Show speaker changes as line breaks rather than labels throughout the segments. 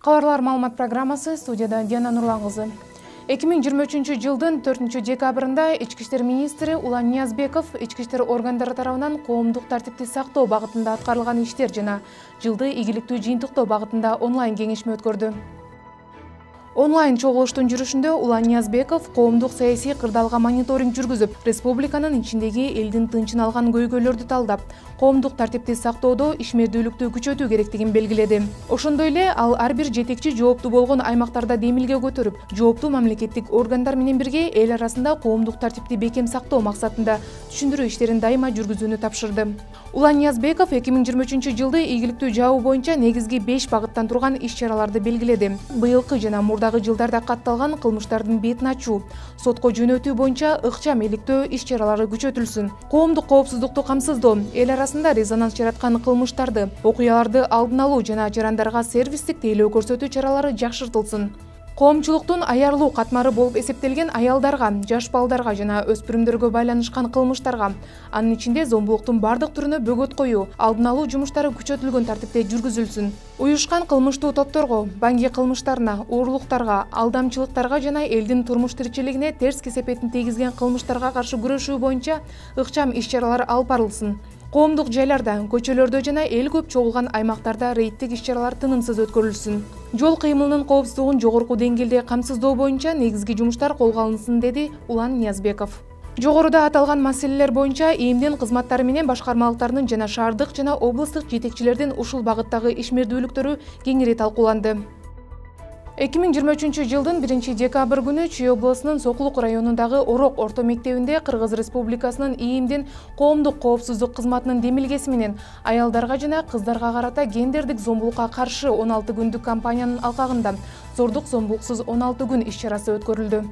Кабарлар маалымат программасы, студияда Диана Нурлан кызы. 2023 жылдын 4 декабрында Ички иштер министри Улан Ниязбеков ички иштер органдары тарабынан коомдук тартипти сактоо багытында аткарылган иштер жана жылды ийгиликтүү жыйынтыктоо багытында онлайн кеңешме өткөрдү. Онлайн чогулуштун жүрүшүндө Улан Ниязбеков коомдук саясий кырдаалга мониторинг жүргүзүп, республиканын ичиндеги элдин тынчын алган көйгөйлөрдү талдап, коомдук тартипти сактоодо ишмердүүлүктү күчөтүү керектигин белгиледи. Ошондой эле ал ар бир жетекчи жооптуу болгон аймактарда демилге көтөрүп, жооптуу мамлекеттик органдар менен бирге эл арасында коомдук тартипти бекем сактоо максатында түшүндүрүү иштерин дайыма жүргүзүүнү тапшырды. Улан Ниязбеков 2023 жылды ийгиликтүү жабуу боюнча негизги 5 багыттан турган иш-чараларды белгиледи. Быйылкы жана мурдагы жылдарда катталган кылмыштардын бетин ачуу, сотко жөнөтүү боюнча ыкчам иликтөө иш-чаралары күчөтүлсүн. Коомдук коопсуздукту камсыздоо, эл арасында резонанс жараткан кылмыштарды, окуяларды алдын алуу жана жарандарга сервистик тейлөө көрсөтүү чаралары жакшыртылсын. Коомчулуктун аярлуу катмары болуп эсептелген аялдарга, жаш балдарга жана өспүрүмдөргө байланышкан кылмыштарга, анын ичинде зомбулуктун бардык түрүнө бөгөт коюу, алдын алуу жумуштары күчөтүлгөн тартипте жүргүзүлсүн. Уюшкан кылмыштуу топторго, банги кылмыштарына, уурлуктарга, алдамчылыктарга жана элдин турмуш тиричилигине терс кесепетин тийгизген кылмыштарга каршы күрөшүү боюнча ыкчам иш-чаралар алып барылсын. Коомдук жайларда, көчөлөрдө жана эл көп чогулган аймактарда рейдтик иш-чаралар тынымсыз өткөрүлсүн. Жол кыймылынын коопсуздугун жогорку деңгээлде камсыздоо боюнча негизги жумуштар колго алынсын, деди Улан Ниязбеков. Жогоруда аталган маселелер боюнча ИИМдин кызматтары менен башкармалыктарынын жана шаардык жана облустук жетекчилердин ушул багыттагы ишмердүүлүктөрү кеңири талкууланды. 2023 жылдын 1 декабрь күнү Чүй областынын Сокулук районундагы Орок орто мектебинде Кыргыз Республикасынын ИИМдин коомдук коопсуздук кызматынын демилгеси менен аялдарга жана кыздарга карата гендердик зомбулукка каршы 16 күндүк кампаниянын алкагында зордук зомбулуксуз 16 күн иш-чарасы өткөрүлдү.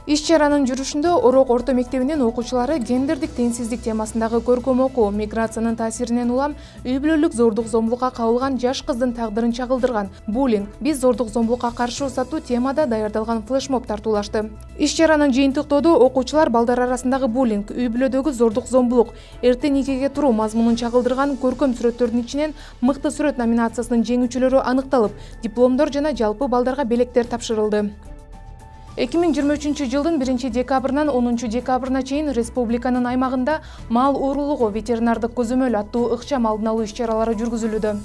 Иш-чаранын жүрүшүндө Орок орто мектебинин окуучулары гендердик теңсиздик темасындагы көркөм окуу, миграциянын таасиринен улам үй бүлөлүк зордук зомбулукка кабылган жаш кыздын тагдырын чагылдырган буллинг, биз зордук зомбулукка каршы аттуу темада даярдалган флешмоб тартуулашты. Иш-чаранын жыйынтыктоодо окуучулар балдар арасындагы буллинг, үй бүлөдөгү зордук зомбулук, эрте никеге туруу мазмунун чагылдырган көркөм сүрөттөрдүн ичинен мыкты сүрөт номинациясынын жеңүүчүлөрү аныкталып, дипломдор жана жалпы балдарга белектер тапшырылды. 2023 жылдын 1 декабрынан 10 декабрына чейин республиканын аймагында мал уурулугу, ветеринардык көзөмөл аттуу ыкчам алдын алуу иш-чаралары жүргүзүлүүдө.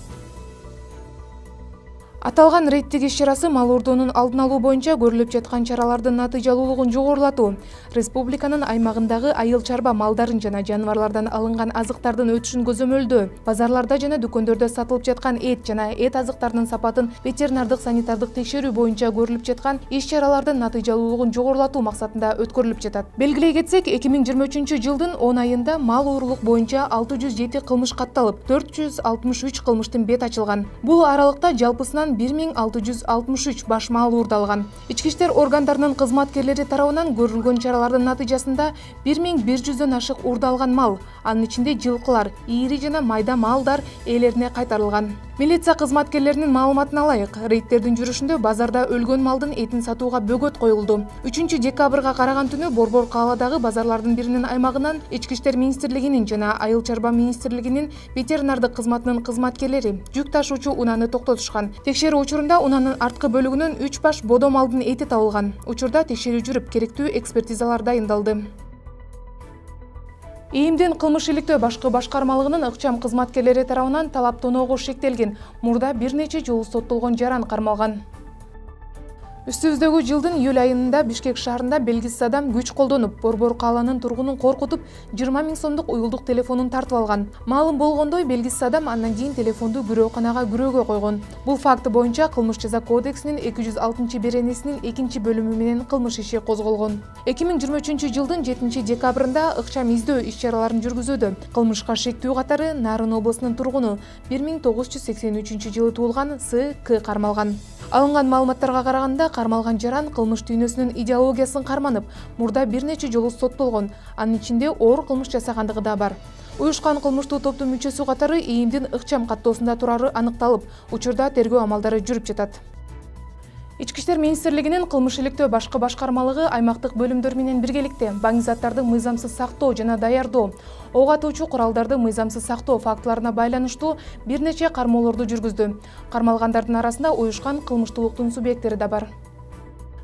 Аталган рейдтик иш-чарасы мал уурдоонун алдын алуу боюнча көрүлүп жаткан чаралардын натыйжалуулугун жогорулатуу, республиканын аймагындагы айыл чарба малдарын жана жаныбарлардан алынган азыктардын өтүшүн көзөмөлдөө, базарларда жана дүкөндөрдө сатылып жаткан эт жана эт азыктарынын сапатын ветеринардык санитардык текшерүү боюнча көрүлүп жаткан иш-чаралардын натыйжалуулугун жогорулатуу максатында өткөрүлүп жатат. Белгилей кетсек, 2023 жылдын 10 айында мал уурулук боюнча 607 кылмыш катталып, 463 кылмыштын бет ачылган. Бул аралыкта жалпысынан 1663 баш мал уурдалган. Ички иштер органдарынын кызматкерлери тарабынан көрүлгөн чаралардын натыйжасында 1100дөн ашык уурдалган мал, анын ичинде жылкылар, ийри жана майда малдар ээлерине кайтарылган. Милиция кызматкерлеринин маалыматына ылайык, рейдтердин жүрүшүндө базарда өлгөн малдын этин сатууга бөгөт коюлду. 3 декабрга караган түнү Борбор кааладагы базарлардын биринин аймагынан Ички иштер министрлигинин жана Айыл чарба министрлигинин ветеринардык кызматынын кызматкерлери жүк ташуучу унааны токтотушкан. Текшерүү учурунда унаанын арткы бөлүгүнөн 3 баш бодо малдын эти табылган. Учурда текшерүү жүрүп, керектүү экспертизалар дайындалды. ИИМдин кылмыш иликтөө башкы башкармалыгынын ыкчам кызматкерлери тарабынан талап-тоноого шектелген, мурда бир нече жолу соттолгон жаран кармалган. Үстүбүздөгү жылдын июль айында Бишкек шаарында белгисиз адам күч колдонуп, Борбор кааланын тургунун коркутуп, 20 000 сомдук уюлдук телефонун тартып алган. Маалым болгондой, белгисиз адам андан кийин телефонду күрөканага күрөөгө койгон. Бул факт боюнча Кылмыш жаза кодексинин 206-беренесинин 2-бөлүмү менен кылмыш иши козголгон. 2023 жылдын 7 декабрында ыкчам издөө иш-чараларын жүргүзүүдө кылмышка шектүү катары Нарын облусунун тургуну 1983 жылы туулган С.К. кармалган. Алынган маалыматтарга караганда, кармалган жаран кылмыш дүйнөсүнүн идеологиясын карманып, мурда бир нече жолу соттолгон, анын ичинде оор кылмыш жасагандыгы да бар. Уюшкан кылмыштуу топтун мүчөсү катары ИИМдин ыкчам каттоосунда турары аныкталып, учурда тергөө амалдары жүрүп жатат. Ички иштер министрлигинин кылмыш иликтөө башкы башкармалыгы аймактык бөлүмдөр менен биргеликте баңгизаттарды мыйзамсыз сактоо жана даярдоо, ок атуучу куралдарды мыйзамсыз сактоо фактыларына байланыштуу бир нече кармоолорду жүргүздү. Кармалгандардын арасында уюшкан кылмыштуулуктун субъекттери да бар.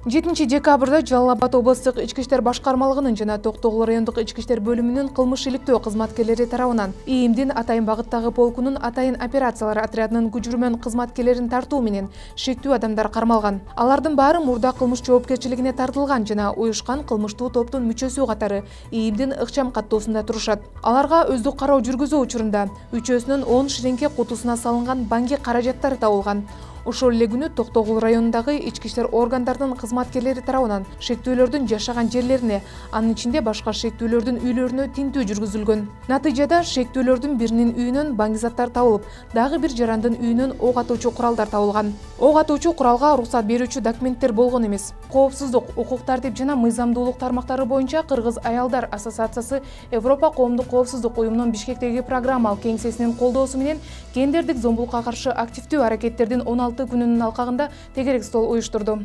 7 декабрда Жалал Абад областык ички иштер башкармалыгынын жана Токтогул райондук ички иштер бөлүмүнүн кылмыш иликтөө кызматкерлери тарабынан ИИМдин Атайын багыттагы полкунун Атайын операциялар отрядынын күчүрмөн кызматкерлерин тартуу менен шектүү адамдар кармалган. Алардын баары мурда кылмыш жоопкерчилигине тартылган жана уюшкан кылмыштуу топтун мүчөсү катары ИИМдин ыкчам каттоосунда турушат. Аларга өздүк кароо жүргүзүү учурунда үчөөсүнүн 10 ширеңке кутусуна салынган банги каражаттары табылган. Ошол эле күнү Токтогул районундагы ички иштер органдарынын кызматкерлери тарабынан шектүүлөрдүн жашаган жерлерине, анын ичинде башка шектүүлөрдүн үйлөрүнө тинтүү жүргүзүлгөн. Натыйжада шектүүлөрдүн биринин үйүнөн баңгизаттар табылып, дагы бир жарандын үйүнөн ок атуучу куралдар табылган. Ок атуучу куралга уруксат берүүчү документтер болгон эмес. Коопсуздук, укук тартип жана мыйзамдуулук тармактары боюнча Кыргыз аялдар ассоциациясы Европа коомдук коопсуздук уюмунун Бишкектеги программалык кеңсесинин колдоосу менен гендердик зомбулукка каршы активдүү аракеттердин 16 күнүнүн алкагында тегерек стол уюштурду.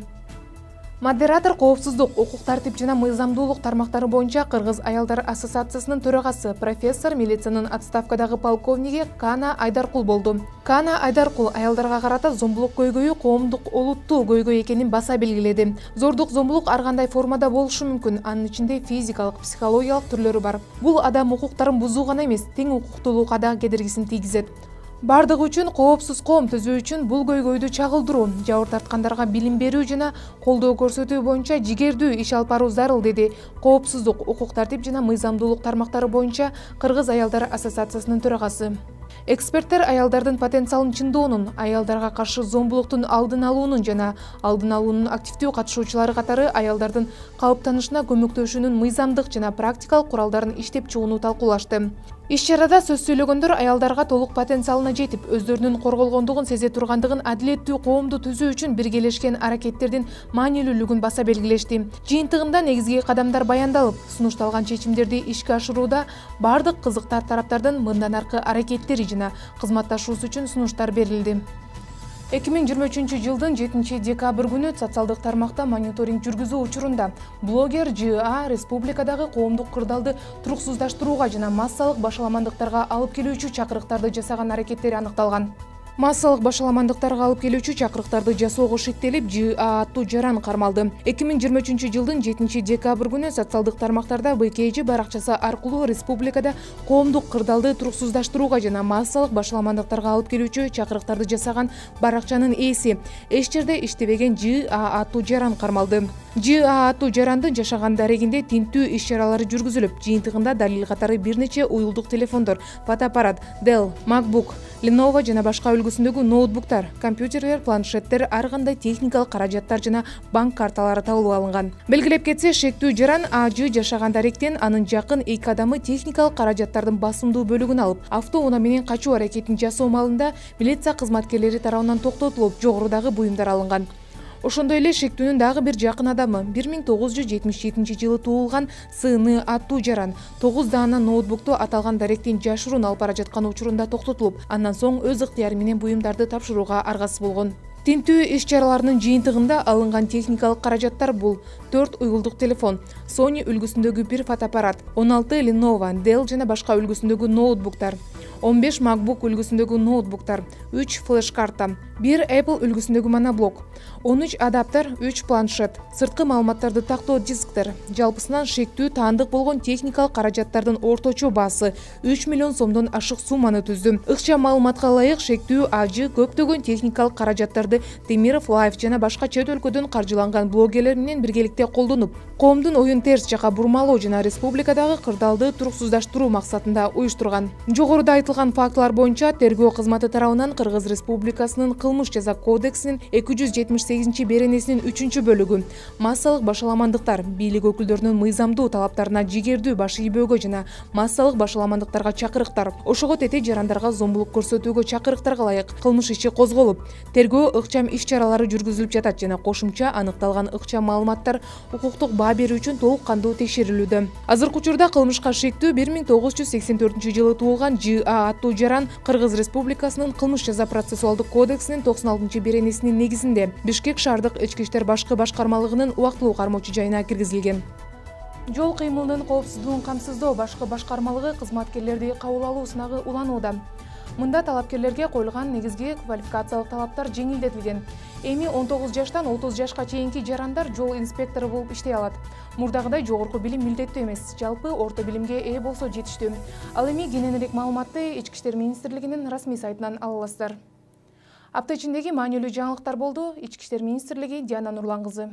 Модератор коопсуздук, укук тартип жана мыйзамдуулук тармактары боюнча Кыргыз аялдар ассоциациясынын төрагасы, профессор, милициянын отставкадагы полковниги Кана Айдаркул болду. Кана Айдаркул аялдарга карата зомбулук көйгөйү коомдук олуттуу көйгөй экенин баса белгиледи. Зордук зомбулук ар кандай формада болушу мүмкүн, анын ичинде физикалык, психологиялык түрлөрү бар. Бул адам укуктарын бузуу гана эмес, тең укуктуулукка да кедергисин тийгизет. Бардыгы үчүн коопсуз коом түзүү үчүн бул көйгөйдү чагылдыруу, жабыр тарткандарга билим берүү жана колдоо көрсөтүү боюнча жигердүү иш алып баруу зарыл, деди коопсуздук, укук тартип жана мыйзамдуулук тармактары боюнча Кыргыз аялдар ассоциациясынын төрагасы. Эксперттер аялдардын потенциалын чыңдоонун, аялдарга каршы зомбулуктун алдын алуунун жана алдын алуунун активдүү катышуучулары катары аялдардын калыптанышына көмөктөшүүнүн мыйзамдык жана практикалык куралдарын иштеп чыгууну талкуулашты. Иш-чарада сөз сүйлөгөндөр аялдарга толук потенциалына жетип, өздөрүнүн корголгондугун сезе тургандыгын, адилеттүү коомду түзүү үчүн биргелешкен аракеттердин маанилүүлүгүн баса белгилешти. Жыйынтыгында негизги кадамдар баяндалып, сунушталган чечимдерди ишке ашырууда бардык кызыктар тараптардын мындан аркы аракеттери жана кызматташуусу үчүн сунуштар берилди. 2023 жылдын 7 декабрь күнү социалдык тармакта мониторинг жүргүзүү учурунда блогер ЖА республикадагы коомдук кырдаалды туруксуздаштырууга жана массалык башаламандыктарга алып келүүчү чакырыктарды жасаган аракеттери аныкталган. Массалык башаламандыктарга алып келүүчү чакырыктарды жасоого шектелип, ЖА аттуу жаран кармалды. 2023 жылдын 7 декабрь күнү социалдык тармактарда БКЖ баракчасы аркылуу республикада коомдук кырдаалды туруксуздаштырууга жана массалык башаламандыктарга алып келүүчү чакырыктарды жасаган баракчанын ээси, эч жерде иштебеген ЖА аттуу жаран кармалды. ЖА аттуу жарандын жашаган дарегинде тинтүү иш-чаралары жүргүзүлүп, жыйынтыгында далил катары бир нече уюлдук телефондор, фотоаппарат, Dell, MacBook, Lenovo жана башка үлгүсүндөгү ноутбуктар, компьютерлер, планшеттер, ар кандай техникалык каражаттар жана банк карталары табылып алынган. Белгилеп кетсе, шектүү жаран АЖ жашаган даректен анын жакын 2 адамы техникалык каражаттардын басымдуу бөлүгүн алып, автоунаа менен качуу аракетин жасоо малында милиция кызматкерлери тарабынан токтотулуп, жогорудагы буюмдар алынган. Ошондой эле шектүүнүн дагы бир жакын адамы 1977 жылы туулган СН аттуу жаран 9 даана ноутбукту аталган даректин жашыруун алып бара жаткан учурунда токтотулуп, андан соң өз ыктыяры менен буюмдарды тапшырууга аргасыз болгон. Тинтүү иш-чараларынын жыйынтыгында алынган техникалык каражаттар бул 4 уюлдук телефон, Sony үлгүсүндөгү 1 фотоаппарат, 16 Lenovo, Dell жана башка үлгүсүндөгү ноутбуктар, 15 MacBook үлгүсүндөгү ноутбуктар, 3 флеш-карта, 1 Apple үлгүсүндөгү моноблок, 13 адаптер, 3 планшет, сырткы маалыматтарды тактоо дисктер, жалпысынан шектүү таандык болгон техникалык каражаттардын орточо баасы 3 миллион сомдон ашык сумманы түздү. Ыкчам маалыматка ылайык шектүү АЖ көптөгөн техникалык каражаттарды Темиров Лайф жана башка чет өлкөдөн каржыланган блогерлер менен биргеликте колдонуп, коомдун оюн терс жака бурмалоо жана республикадагы кырдаалды туруксуздаштыруу максатында уюштурган. Жогоруда айтылган фактылар боюнча тергөө кызматы тарабынан Кыргыз Республикасынын кылмыш жаза кодексинин 278 беренесинин 3-бөлүгү массалык башаламандыктар, бийлик өкүлдөрүнүн мыйзамдуу талаптарына жигердүү баш ийбөөгө жана массалык башаламандыктарга чакырыктар, ошого тете жарандарга зомбулук көрсөтүүгө чакырыктарга ылайык кылмыш иши козголуп, тергөө ыкчам иш-чаралары жүргүзүлүп жатат жана кошумча аныкталган ыкчам маалыматтар укуктук баа берүү үчүн толук кандуу текшерилүүдө. Азыркы учурда кылмышка шектүү 1984 жылы туулган ЖА аттуу жаран Кыргыз Республикасынын кылмыш жаза процессуалдык кодексинин кодексинин 96-беренесинин негизинде Бишкек шаардык ички иштер башкы башкармалыгынын убактылуу кармоочу жайына киргизилген. Жол кыймылынын коопсуздугун камсыздоо башкы башкармалыгы кызматкерлерди кабыл алуу сынагы уланууда. Мында талапкерлерге коюлган негизги квалификациялык талаптар жеңилдетилген. Эми 19 жаштан 30 жашка чейинки жарандар жол инспектору болуп иштей алат. Мурдагыдай жогорку билим милдеттүү эмес, жалпы орто билимге ээ болсо жетиштүү. Ал эми кененирээк маалыматты Ички иштер министрлигинин расмий сайтынан ала аласыздар. Апта ичиндеги маанилүү жаңылыктар болду. Ички иштер министрлиги Диана Нурлан кызы.